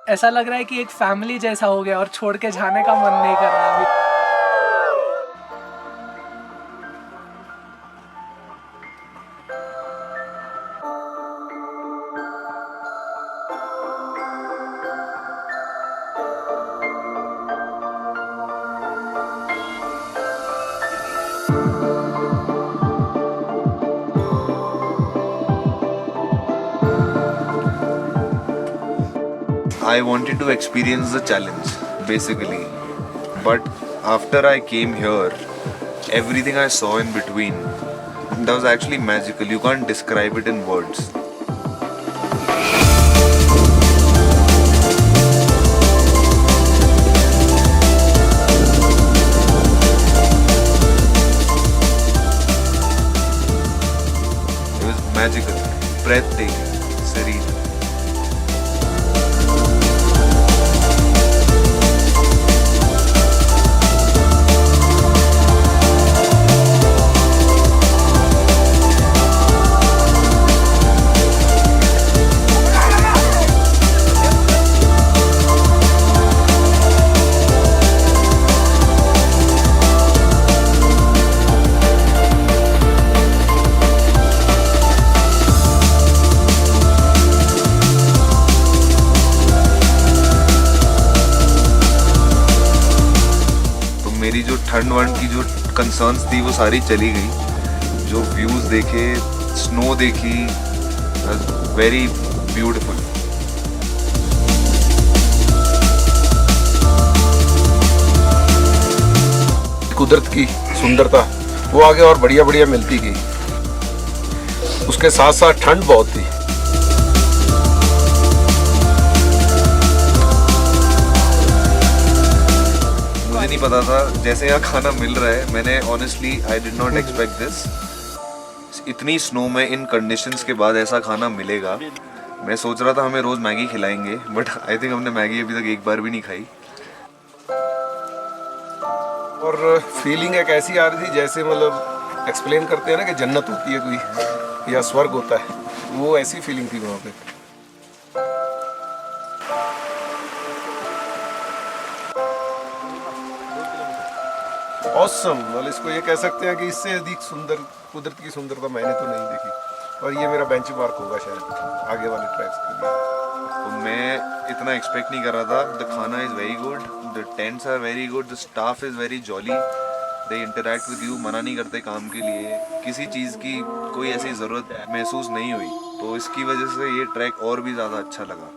ऐसा लग रहा है कि एक फैमिली जैसा हो गया और छोड़ के जाने का मन नहीं कर रहा अभी। I wanted to experience the challenge, basically. But after I came here, everything I saw in between, that was actually magical. You can't describe it in words. It was magical, breathtaking, serene. मेरी जो ठंड वंड की जो concerns थी वो सारी चली गई। जो व्यूज देखे, स्नो देखी, वेरी ब्यूटीफुल। कुदरत की सुंदरता वो आगे और बढ़िया बढ़िया मिलती गई। उसके साथ साथ ठंड बहुत थी। मुझे नहीं पता था जैसे यहाँ खाना मिल रहा है। मैंने honestly I did not expect this. इतनी स्नो में इन कंडीशंस के बाद ऐसा खाना मिलेगा। मैं सोच रहा था हमें रोज मैगी खिलाएंगे, बट आई थिंक हमने मैगी अभी तक एक बार भी नहीं खाई। और फीलिंग एक ऐसी आ रही थी जैसे मतलब एक्सप्लेन करते हैं ना कि जन्नत होती है कोई या स्वर्ग होता है, वो ऐसी फीलिंग थी वहाँ पे। ऑसम, मतलब इसको ये कह सकते हैं कि इससे अधिक सुंदर कुदरत की सुंदरता मैंने तो नहीं देखी, और ये मेरा बेंचमार्क होगा शायद आगे वाले ट्रैक्स के लिए। तो मैं इतना एक्सपेक्ट नहीं कर रहा था। द खाना is very good, the tents are very good, the staff is very jolly, they interact with you, मना नहीं करते काम के लिए। किसी चीज़ की कोई ऐसी ज़रूरत महसूस नहीं हुई, तो इसकी वजह से ये ट्रैक और भी ज़्यादा अच्छा लगा।